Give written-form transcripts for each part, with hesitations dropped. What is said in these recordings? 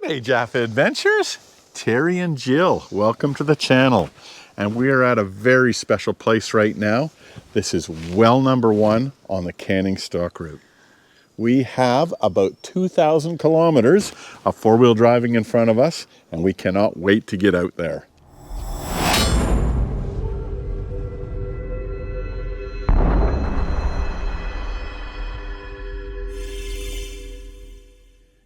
G'day Jafffa Adventures, Terry and Jill, welcome to the channel. And we are at a very special place right now. This is well number 1 on the Canning Stock route. We have about 2,000 kilometers of four-wheel driving in front of us, and we cannot wait to get out there.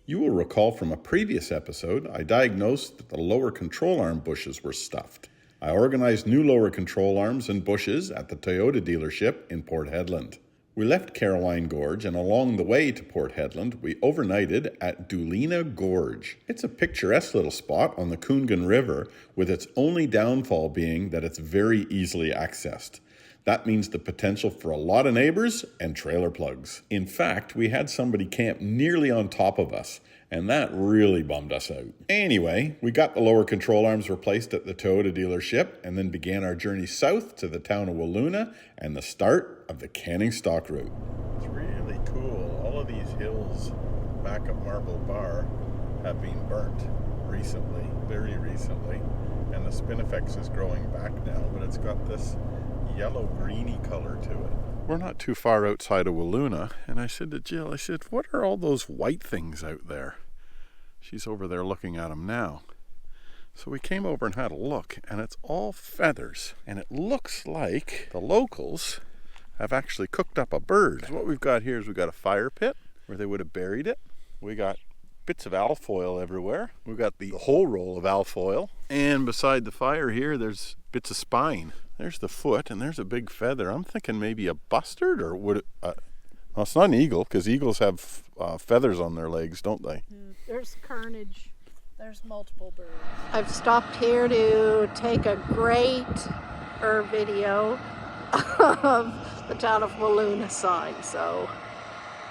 You will recall from a previous episode, I diagnosed that the lower control arm bushes were stuffed. I organized new lower control arms and bushes at the Toyota dealership in Port Hedland. We left Caroline Gorge, and along the way to Port Hedland, we overnighted at Doolina Gorge. It's a picturesque little spot on the Coongan River, with its only downfall being that it's very easily accessed. That means the potential for a lot of neighbors and trailer plugs. In fact, we had somebody camp nearly on top of us, and that really bummed us out. Anyway, we got the lower control arms replaced at the Toyota dealership and then began our journey south to the town of Wiluna and the start of the Canning Stock route. It's really cool. All of these hills back at Marble Bar have been burnt recently, very recently, and the spinifex is growing back now, but it's got this yellow-greeny color to it. We're not too far outside of Wiluna, and I said to Jill, what are all those white things out there? She's over there looking at them now. So we came over and had a look, and it's all feathers, and it looks like the locals have actually cooked up a bird. So what we've got here is we've got a fire pit where they would have buried it. We got bits of alfoil everywhere. We've got the whole roll of alfoil, and beside the fire here there's bits of spine. There's the foot, and there's a big feather. I'm thinking maybe a bustard, or would it... well, it's not an eagle, because eagles have feathers on their legs, don't they? There's carnage. There's multiple birds. I've stopped here to take a great video of the town of Wiluna sign. So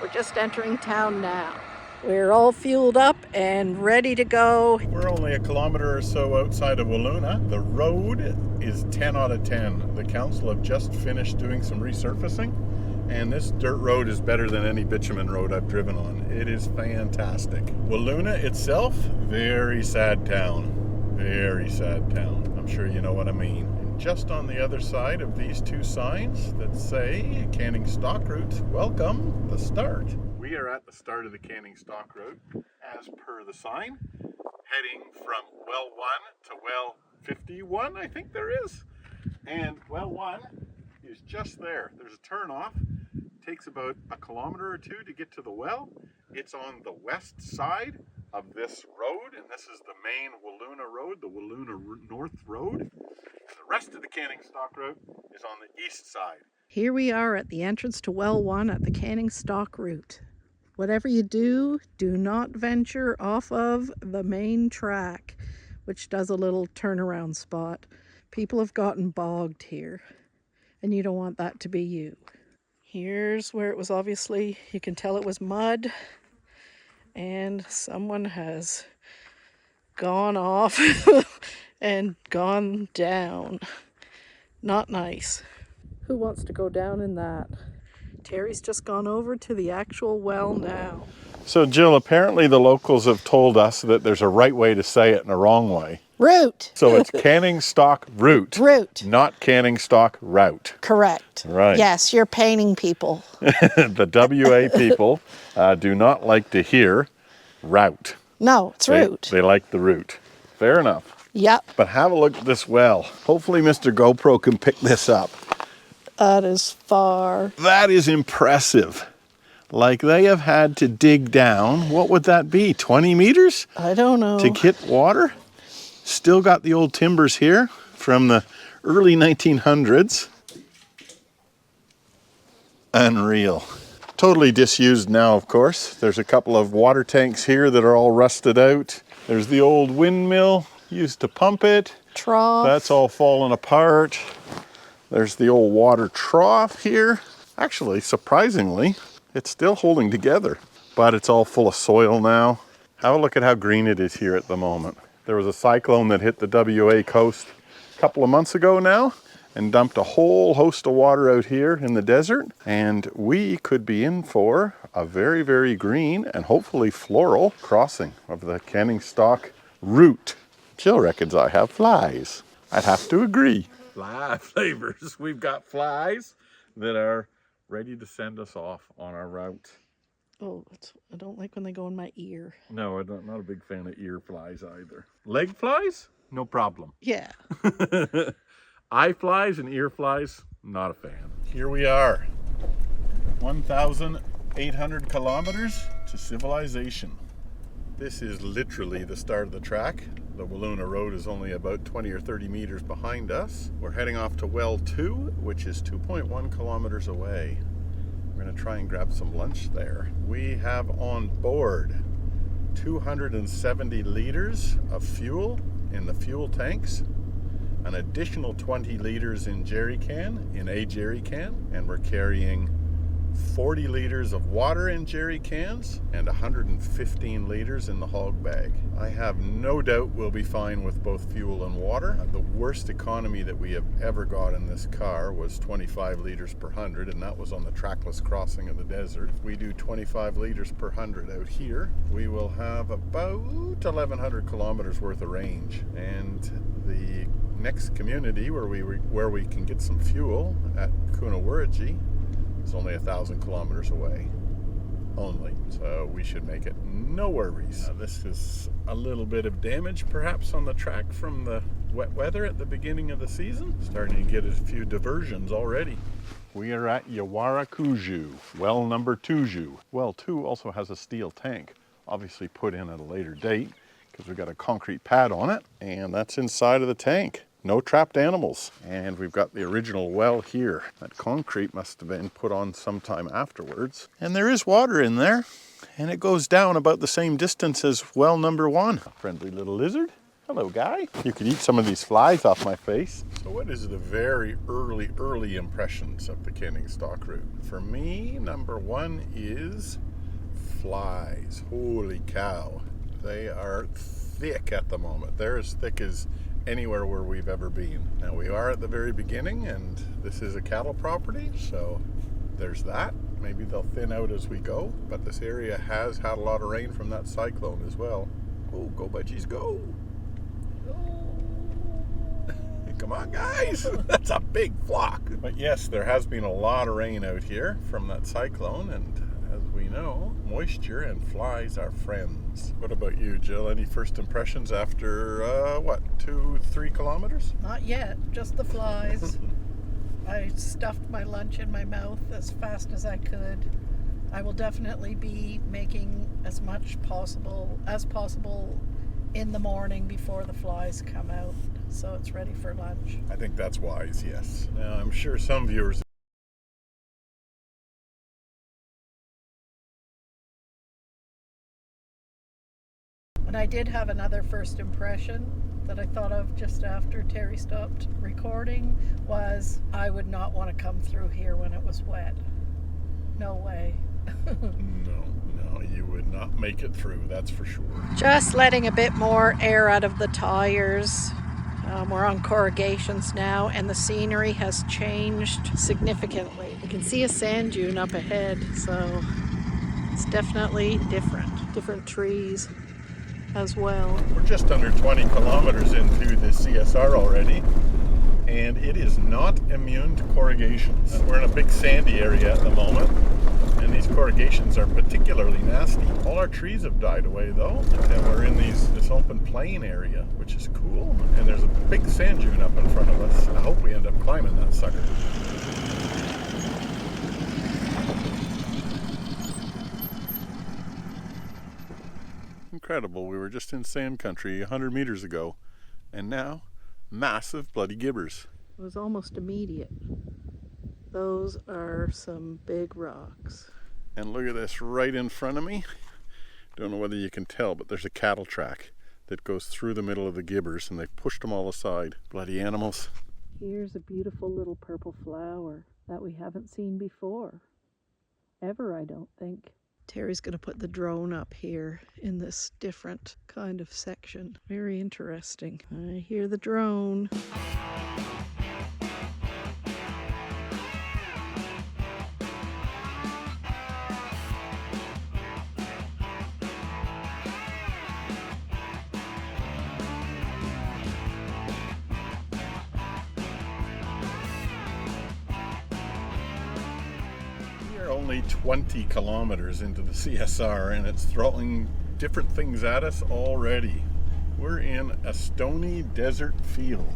we're just entering town now. We're all fueled up and ready to go. We're only a kilometer or so outside of Wiluna. The road is 10 out of 10. The council have just finished doing some resurfacing, and this dirt road is better than any bitumen road I've driven on. It is fantastic. Wiluna itself, very sad town. Very sad town. I'm sure you know what I mean. And just on the other side of these two signs that say Canning Stock Route, welcome the start. We are at the start of the Canning Stock Road, as per the sign, heading from well 1 to well 51, I think there is. And well 1 is just there. There's a turn off. It takes about a kilometer or 2 to get to the well. It's on the west side of this road, and this is the main Wiluna Road, the Wiluna North Road. And the rest of the Canning Stock Road is on the east side. Here we are at the entrance to well 1 at the Canning Stock route. Whatever you do, do not venture off of the main track, which does a little turnaround spot. People have gotten bogged here, and you don't want that to be you. Here's where it was obviously, you can tell it was mud, and someone has gone off and gone down. Not nice. Who wants to go down in that? Terry's just gone over to the actual well now. So Jill, apparently the locals have told us that there's a right way to say it and a wrong way. Route. So it's Canning Stock Route. Route. Not Canning Stock Route. Correct. Right. Yes, you're painting people. The WA people do not like to hear route. No, it's route. They like the route. Fair enough. Yep. But have a look at this well. Hopefully Mr. GoPro can pick this up. That is far. That is impressive. Like they have had to dig down, what would that be, 20 meters? I don't know. To get water? Still got the old timbers here from the early 1900s. Unreal. Totally disused now, of course. There's a couple of water tanks here that are all rusted out. There's the old windmill used to pump it. Trough. That's all fallen apart. There's the old water trough here. Actually, surprisingly, it's still holding together, but it's all full of soil now. Have a look at how green it is here at the moment. There was a cyclone that hit the WA coast a couple of months ago now and dumped a whole host of water out here in the desert, and we could be in for a very, very green and hopefully floral crossing of the Kenningstock route. Jill reckons I have flies. I'd have to agree. Fly flavors. We've got flies that are ready to send us off on our route. Oh, I don't like when they go in my ear. No, I'm not a big fan of ear flies either. Leg flies? No problem. Yeah. Eye flies and ear flies, not a fan. Here we are. 1,800 kilometers to civilization. This is literally the start of the track. The Wiluna Road is only about 20 or 30 meters behind us. We're heading off to Well 2, which is 2.1 kilometers away. We're going to try and grab some lunch there. We have on board 270 liters of fuel in the fuel tanks, an additional 20 liters in a jerry can, and we're carrying 40 liters of water in jerry cans and 115 liters in the hog bag. I have no doubt we'll be fine with both fuel and water. The worst economy that we have ever got in this car was 25 liters per 100, and that was on the trackless crossing of the desert. If we do 25 liters per 100 out here, we will have about 1,100 kilometers worth of range. And the next community where we can get some fuel at Kunawurigi is only 1,000 kilometers away only, so we should make it. No worries. This is a little bit of damage perhaps on the track from the wet weather at the beginning of the season. Starting to get a few diversions already. We are at Yawarakuju, well number 2. Well 2 also has a steel tank, obviously put in at a later date because we've got a concrete pad on it, and that's inside of the tank. No trapped animals. And we've got the original well here. That concrete must have been put on sometime afterwards. And there is water in there, and it goes down about the same distance as well number 1. A friendly little lizard. Hello, guy. You could eat some of these flies off my face. So what is the very early impressions of the Kenningstock route? For me, number 1 is flies. Holy cow. They are thick at the moment. They're as thick as anywhere where we've ever been. Now we are at the very beginning, and this is a cattle property, so there's that. Maybe they'll thin out as we go, but this area has had a lot of rain from that cyclone as well. Oh, go budgies, go! Come on, guys! That's a big flock! But yes, there has been a lot of rain out here from that cyclone, and as we know, moisture and flies are friends. What about you, Jill? Any first impressions after, 2-3 kilometers? Not yet, just the flies. I stuffed my lunch in my mouth as fast as I could. I will definitely be making as much as possible in the morning before the flies come out, so it's ready for lunch. I think that's wise, yes. Now, I'm sure some viewers And I did have another first impression that I thought of just after Terry stopped recording was I would not want to come through here when it was wet. No way. No, you would not make it through, that's for sure. Just letting a bit more air out of the tires. We're on corrugations now, and the scenery has changed significantly. You can see a sand dune up ahead, so it's definitely different trees as well. We're just under 20 kilometers into the CSR already, and it is not immune to corrugations. We're in a big sandy area at the moment, and these corrugations are particularly nasty. All our trees have died away though, and we're in this open plain area, which is cool. And there's a big sand dune up in front of us. I hope we end up climbing that sucker. Incredible, we were just in sand country 100 meters ago, and now massive bloody gibbers. It was almost immediate. Those are some big rocks. And look at this right in front of me. Don't know whether you can tell, but there's a cattle track that goes through the middle of the gibbers, and they've pushed them all aside. Bloody animals. Here's a beautiful little purple flower that we haven't seen before. Ever, I don't think. Terry's going to put the drone up here in this different kind of section. Very interesting. I hear the drone. only 20 kilometers into the CSR and it's throwing different things at us already. We're in a stony desert field.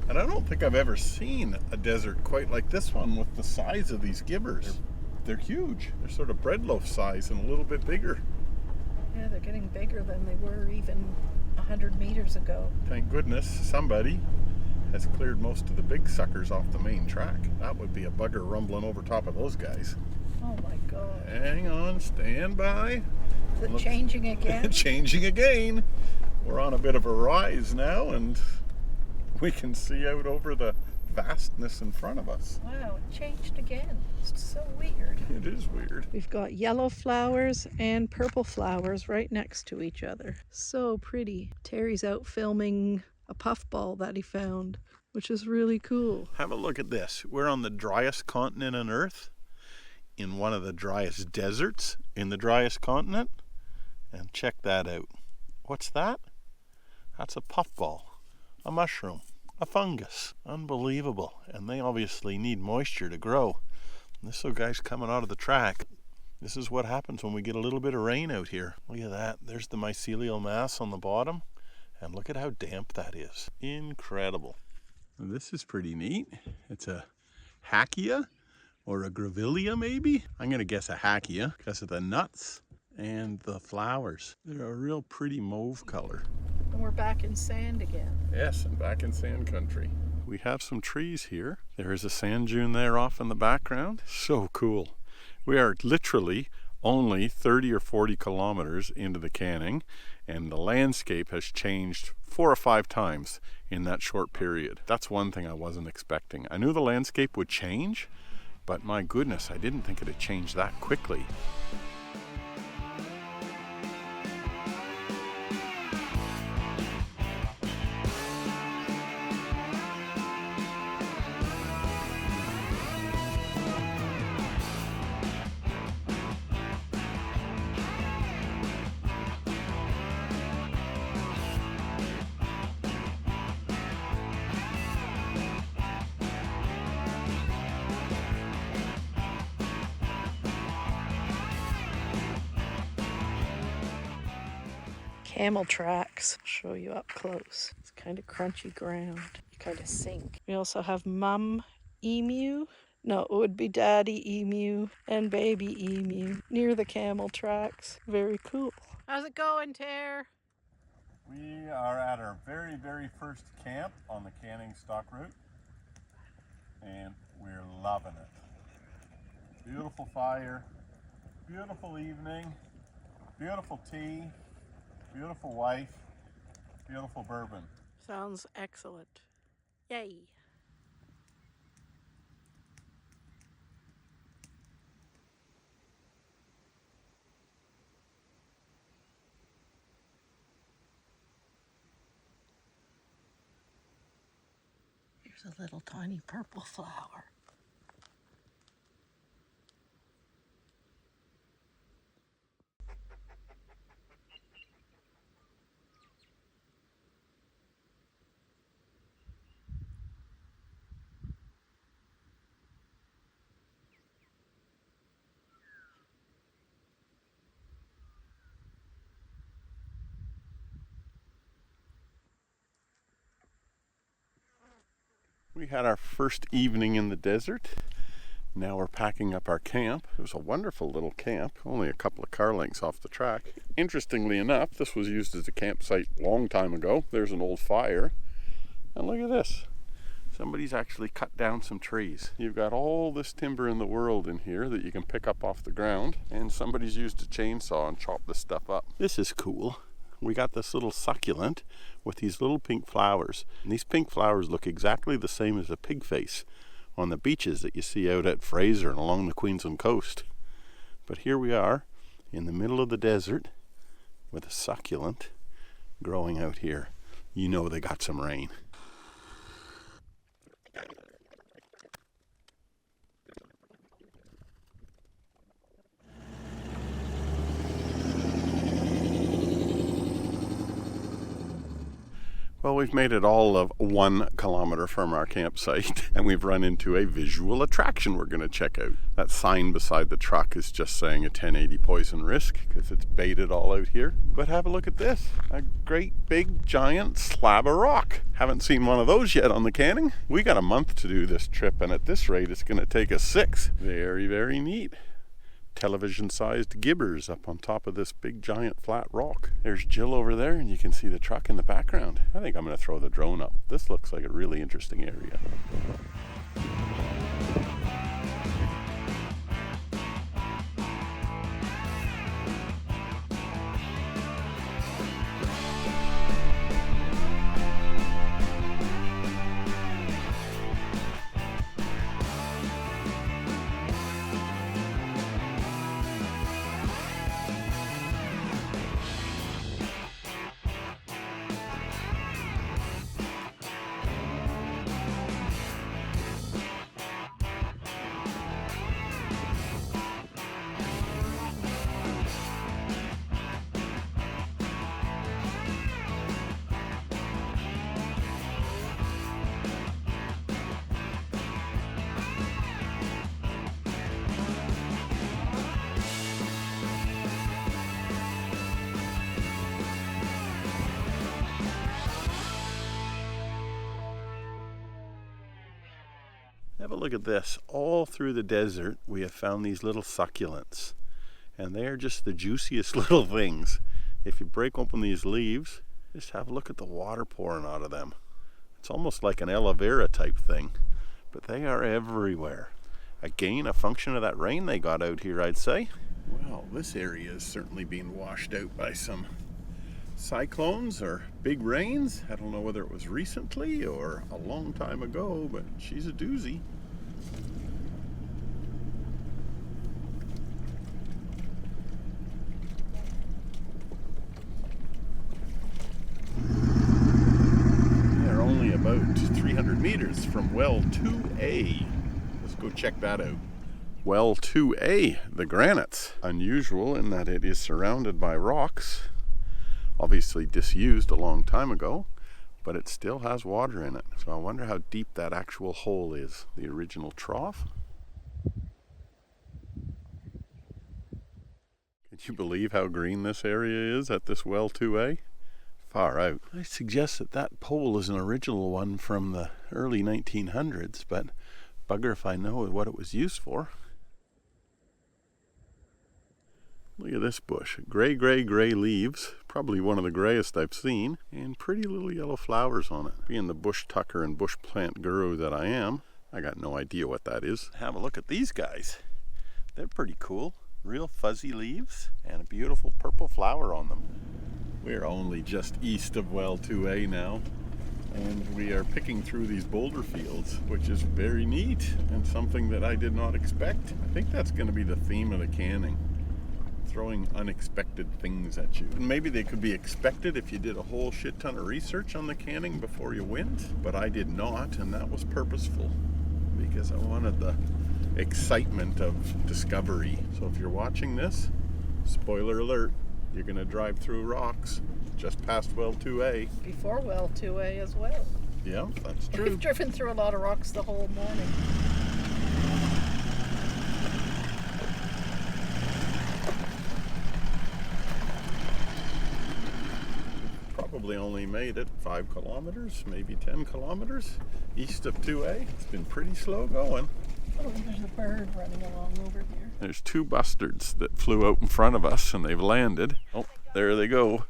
And I don't think I've ever seen a desert quite like this one with the size of these gibbers. They're huge. They're sort of bread loaf size and a little bit bigger. Yeah, they're getting bigger than they were even 100 meters ago. Thank goodness somebody has cleared most of the big suckers off the main track. That would be a bugger rumbling over top of those guys. Oh my God. Hang on, stand by. Is it changing again? Changing again. We're on a bit of a rise now and we can see out over the vastness in front of us. Wow, it changed again. It's so weird. It is weird. We've got yellow flowers and purple flowers right next to each other. So pretty. Terry's out filming a puffball that he found, which is really cool. Have a look at this. We're on the driest continent on Earth, in one of the driest deserts in the driest continent. And check that out. What's that? That's a puffball, a mushroom, a fungus. Unbelievable. And they obviously need moisture to grow. And this little guy's coming out of the track. This is what happens when we get a little bit of rain out here. Look at that. There's the mycelial mass on the bottom. And look at how damp that is. Incredible. This is pretty neat. It's a Hackia or a Grevillea maybe. I'm going to guess a Hackia because of the nuts and the flowers. They're a real pretty mauve color. And we're back in sand again. Yes, and back in sand country. We have some trees here. There is a sand dune there off in the background. So cool. We are literally only 30 or 40 kilometers into the canning, and the landscape has changed 4 or 5 times in that short period. That's one thing I wasn't expecting. I knew the landscape would change, but my goodness, I didn't think it had changed that quickly. Camel tracks. I'll show you up close. It's kind of crunchy ground. You kind of sink. We also have mum emu. No, it would be daddy emu and baby emu near the camel tracks. Very cool. How's it going, Ter? We are at our very, very first camp on the canning stock route, and we're loving it. Beautiful fire, beautiful evening, beautiful tea, beautiful wife, beautiful bourbon. Sounds excellent. Yay. Here's a little tiny purple flower. We had our first evening in the desert. Now we're packing up our camp. It was a wonderful little camp, only a couple of car lengths off the track. Interestingly enough, this was used as a campsite a long time ago. There's an old fire. And look at this. Somebody's actually cut down some trees. You've got all this timber in the world in here that you can pick up off the ground, and somebody's used a chainsaw and chopped this stuff up. This is cool. We got this little succulent with these little pink flowers. And these pink flowers look exactly the same as a pig face on the beaches that you see out at Fraser and along the Queensland coast. But here we are in the middle of the desert with a succulent growing out here. You know they got some rain. Well, we've made it all of 1 kilometer from our campsite, and we've run into a visual attraction we're going to check out. That sign beside the truck is just saying a 1080 poison risk, because it's baited all out here. But have a look at this. A great big giant slab of rock. Haven't seen one of those yet on the Canning. We got a month to do this trip, and at this rate it's going to take us 6. Very, very neat. Television-sized gibbers up on top of this big giant flat rock. There's Jill over there, and you can see the truck in the background. I think I'm going to throw the drone up. This looks like a really interesting area. Have a look at this. All through the desert we have found these little succulents, and they are just the juiciest little things. If you break open these leaves, just have a look at the water pouring out of them. It's almost like an aloe vera type thing, but they are everywhere. Again, a function of that rain they got out here, I'd say. Well, this area is certainly being washed out by some cyclones or big rains. I don't know whether it was recently or a long time ago, but she's a doozy. They're only about 300 meters from well 2A. Let's go check that out. Well 2A, the granites. Unusual in that it is surrounded by rocks, obviously disused a long time ago, but it still has water in it. So I wonder how deep that actual hole is, the original trough. Can you believe how green this area is at this well 2A? Far out. I suggest that that pole is an original one from the early 1900s, but bugger if I know what it was used for. Look at this bush. Gray leaves. Probably one of the grayest I've seen. And pretty little yellow flowers on it. Being the bush tucker and bush plant guru that I am, I got no idea what that is. Have a look at these guys. They're pretty cool. Real fuzzy leaves and a beautiful purple flower on them. We're only just east of well 2A now, and we are picking through these boulder fields, which is very neat and something that I did not expect. I think that's going to be the theme of the Canning. Throwing unexpected things at you. And maybe they could be expected if you did a whole shit ton of research on the Canning before you went, but I did not, and that was purposeful because I wanted the excitement of discovery. So if you're watching this, spoiler alert, you're going to drive through rocks just past well 2A. Before well 2A as well. Yeah, that's true. We've driven through a lot of rocks the whole morning. Probably only made it 5 kilometers, maybe 10 kilometers east of 2A. It's been pretty slow going. Oh, there's a bird running along over here. There's 2 bustards that flew out in front of us and they've landed. Oh, there they go.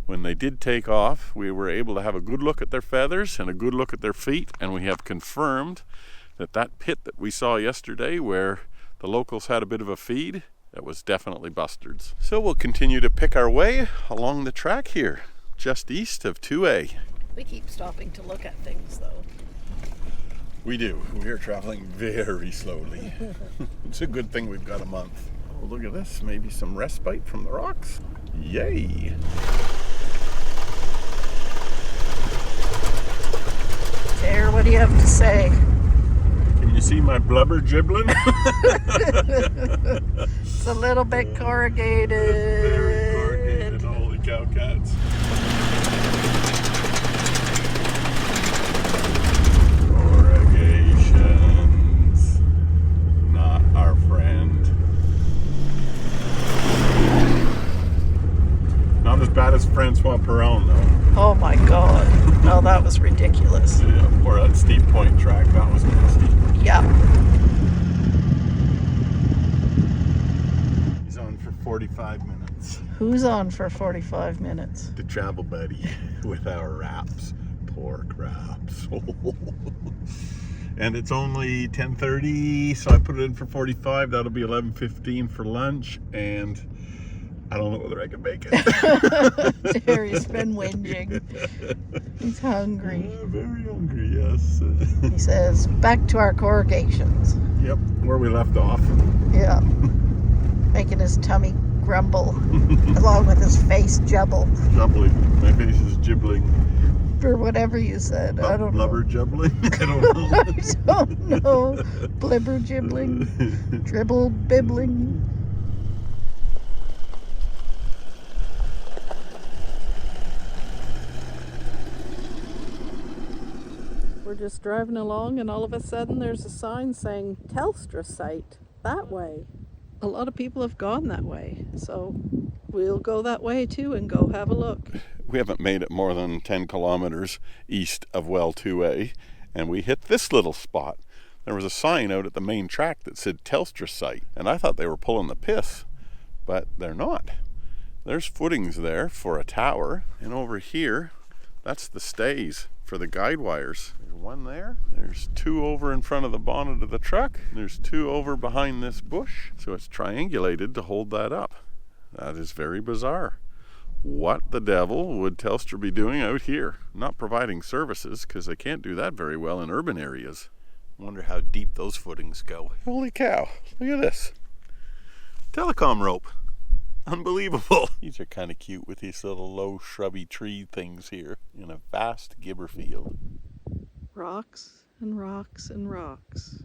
When they did take off, we were able to have a good look at their feathers and a good look at their feet, and we have confirmed that that pit that we saw yesterday where the locals had a bit of a feed, that was definitely bustards. So we'll continue to pick our way along the track here, just east of 2A. We keep stopping to look at things though. We do. We are traveling very slowly. It's a good thing we've got a month. Oh, look at this. Maybe some respite from the rocks. Yay! There, what do you have to say? Can you see my blubber dribbling? It's a little bit corrugated. Very corrugated, holy cow cats. as bad as Francois Perron, though. Oh my God. Oh, that was ridiculous. Yeah, or that steep point track, that was nasty. Yeah. He's on for 45 minutes. Who's on for 45 minutes? The travel buddy with our wraps. Pork wraps. And it's only 10:30, so I put it in for 45. That'll be 11:15 for lunch, and I don't know whether I can make it. Terry's been whinging. He's hungry. Very hungry, yes. He says, back to our corrugations. Yep, where we left off. Yeah. Making his tummy grumble, along with his face jubble. Jubbling. My face is gibbling. Or whatever you said. I don't know. Blubber jubbling? I don't know. I don't know. Blibber gibbling. Dribble bibbling. We're just driving along and all of a sudden there's a sign saying Telstra site that way. A lot of people have gone that way, so we'll go that way too and go have a look. We haven't made it more than 10 kilometers east of Well 2A, and we hit this little spot. There was a sign out at the main track that said Telstra site, and I thought they were pulling the piss, but they're not. There's footings there for a tower, and over here, that's the stays for the guide wires. There's one there. There's two over in front of the bonnet of the truck. There's two over behind this bush. So it's triangulated to hold that up. That is very bizarre. What the devil would Telstra be doing out here? Not providing services, because they can't do that very well in urban areas. Wonder how deep those footings go. Holy cow, look at this. Telecom rope. Unbelievable. These are kind of cute with these little low shrubby tree things here in a vast gibber field. Rocks and rocks and rocks.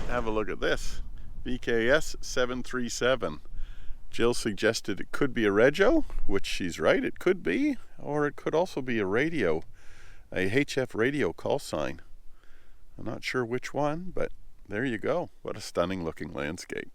Have a look at this. VKS 737. Jill suggested it could be a rego, which she's right, it could be, or it could also be a radio, a HF radio call sign. I'm not sure which one, but there you go. What a stunning looking landscape.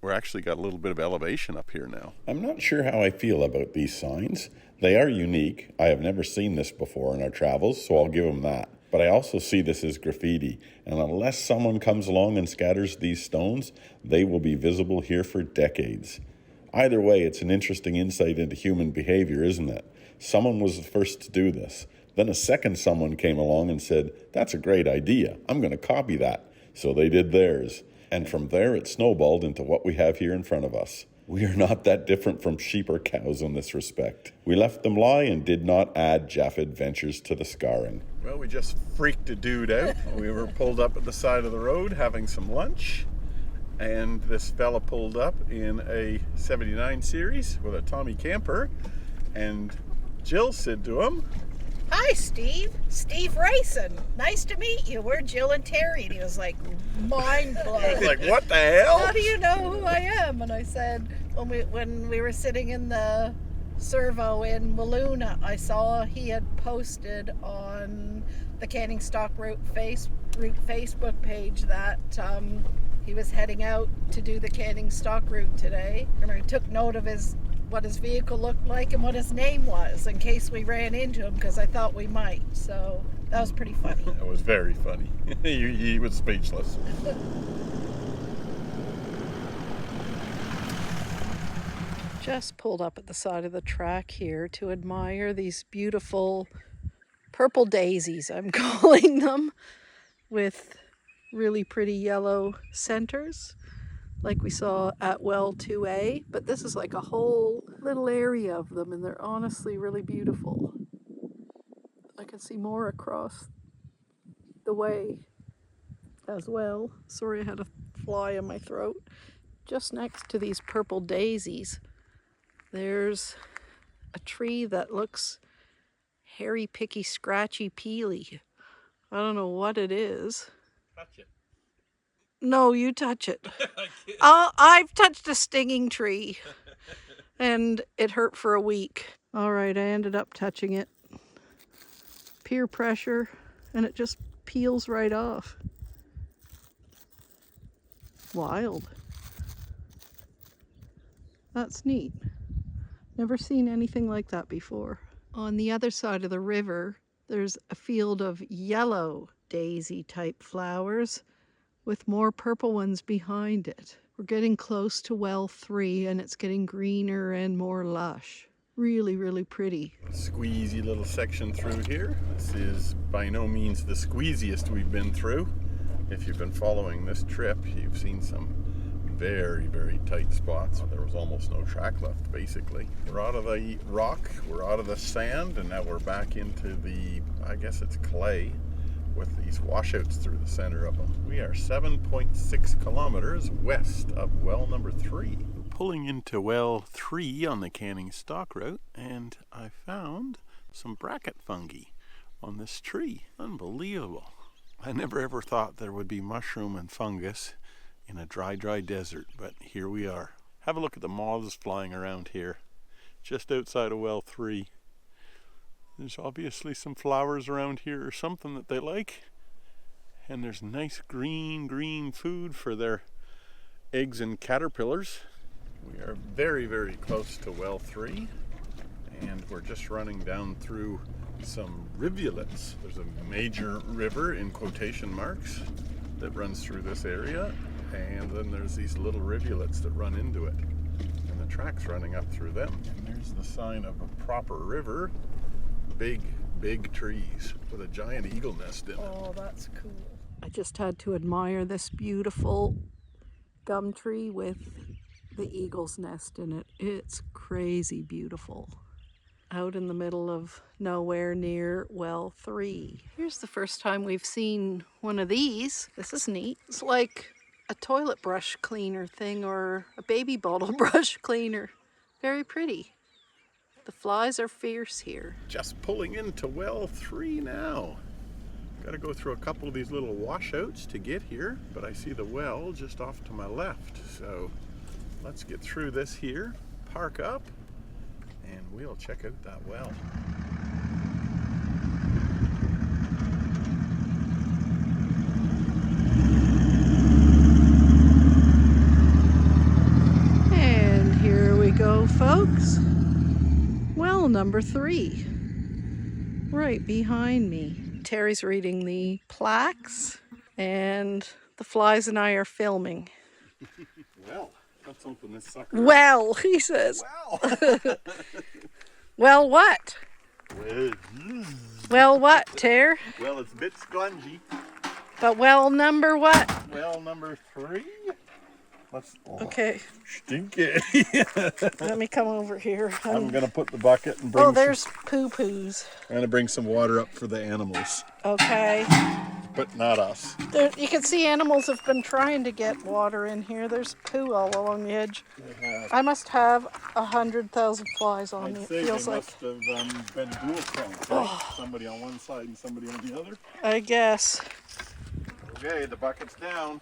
We're actually got a little bit of elevation up here now. I'm not sure how I feel about these signs. They are unique. I have never seen this before in our travels, so I'll give them that. But I also see this as graffiti, and unless someone comes along and scatters these stones, they will be visible here for decades. Either way, it's an interesting insight into human behavior, isn't it? Someone was the first to do this. Then a second someone came along and said, that's a great idea. I'm going to copy that. So they did theirs. And from there, it snowballed into what we have here in front of us. We are not that different from sheep or cows in this respect. We left them lie and did not add Jafffa Adventures to the scarring. Well, we just freaked a dude out. We were pulled up at the side of the road having some lunch. And this fella pulled up in a 79 series with a Tommy camper. And Jill said to him, Hi, Steve. Steve Rayson. Nice to meet you. We're Jill and Terry. And he was like, mind blown. I was like, what the hell? How do you know who I am? And I said, when we were sitting in the servo in Walloona, I saw he had posted on the Canning Stock Route Facebook page that he was heading out to do the Canning Stock Route today. And I took note of what his vehicle looked like and what his name was in case we ran into him, because I thought we might. So that was pretty funny. That was very funny. He was speechless. Just pulled up at the side of the track here to admire these beautiful purple daisies, I'm calling them, with really pretty yellow centers, like we saw at Well 2A, but this is like a whole little area of them, and they're honestly really beautiful. I can see more across the way as well. Sorry, I had a fly in my throat. Just next to these purple daisies, there's a tree that looks hairy, picky, scratchy, peely. I don't know what it is. Touch it. No, you touch it. I've touched a stinging tree and it hurt for a week. All right, I ended up touching it. Peer pressure, and it just peels right off. wild. That's neat. Never seen anything like that before. On the other side of the river, there's a field of yellow daisy type flowers with more purple ones behind it. We're getting close to well 3 and it's getting greener and more lush. Really, really pretty. Squeezy little section through here. This is by no means the squeeziest we've been through. If you've been following this trip, you've seen some very, very tight spots. There was almost no track left, basically. We're out of the rock, we're out of the sand, and now we're back into the, I guess it's clay, with these washouts through the center of them. We are 7.6 kilometers west of well number 3. We're pulling into well 3 on the Canning Stock Route, and I found some bracket fungi on this tree. Unbelievable. I never ever thought there would be mushroom and fungus in a dry desert, but here we are. Have a look at the moths flying around here, just outside of well 3. There's obviously some flowers around here or something that they like, and there's nice green food for their eggs and caterpillars. We are very, very close to well 3, and we're just running down through some rivulets. There's a major river in quotation marks that runs through this area, and then there's these little rivulets that run into it, and the track's running up through them. And there's the sign of a proper river. Big trees with a giant eagle nest in it. Oh, that's cool. I just had to admire this beautiful gum tree with the eagle's nest in it. It's crazy beautiful. Out in the middle of nowhere near well 3. Here's the first time we've seen one of these. This is neat. It's like a toilet brush cleaner thing or a baby bottle brush cleaner. Very pretty. The flies are fierce here. Just pulling into well 3 now. Got to go through a couple of these little washouts to get here, but I see the well just off to my left. So let's get through this here, park up, and we'll check out that well. And here we go, folks. Well, number 3, right behind me. Terry's reading the plaques, and the flies and I are filming. Well, that's something this sucker. Well, he says. Well. Well, what? Well, what, Ter? Well, it's a bit spongy. But well, number what? Well, number 3. Okay. Stinky. Let me come over here. I'm gonna put the bucket and bring. Oh, there's poo-poos. I'm gonna bring some water up for the animals. Okay. But not us. There, you can see animals have been trying to get water in here. There's poo all along the edge. I must have 100,000 flies on me. It feels like. Must have been dual cranked, right? Somebody on one side and somebody on the other. I guess. Okay, the bucket's down.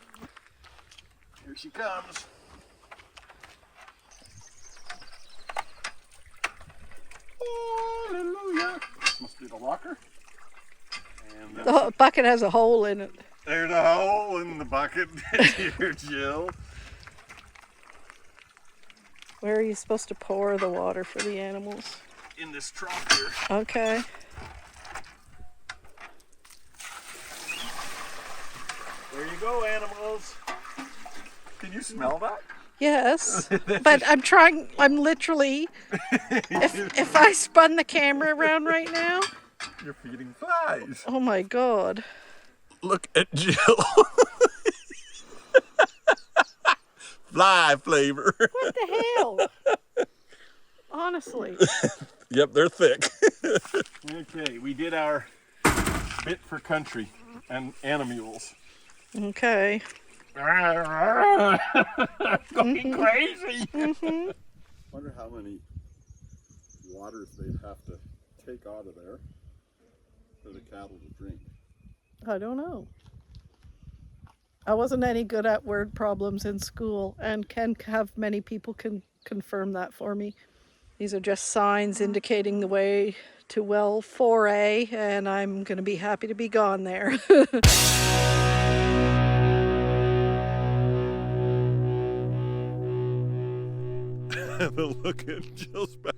Here she comes. Hallelujah. This must be the locker. And The bucket has a hole in it. there's a hole in the bucket. Here, Jill. Where are you supposed to pour the water for the animals? In this trough here. Okay. There you go, animals. Can you smell that? Yes, but I'm literally, if I spun the camera around right now. You're feeding flies. Oh my God. Look at Jill. Fly flavor. What the hell? Honestly. Yep, they're thick. Okay, we did our bit for country and animals. Okay. Going crazy. Wonder how many waters they'd have to take out of there for the cattle to drink. I don't know. I wasn't any good at word problems in school, and can have many people can confirm that for me. These are just signs indicating the way to well 4A, and I'm going to be happy to be gone there. And then look at Jill's back.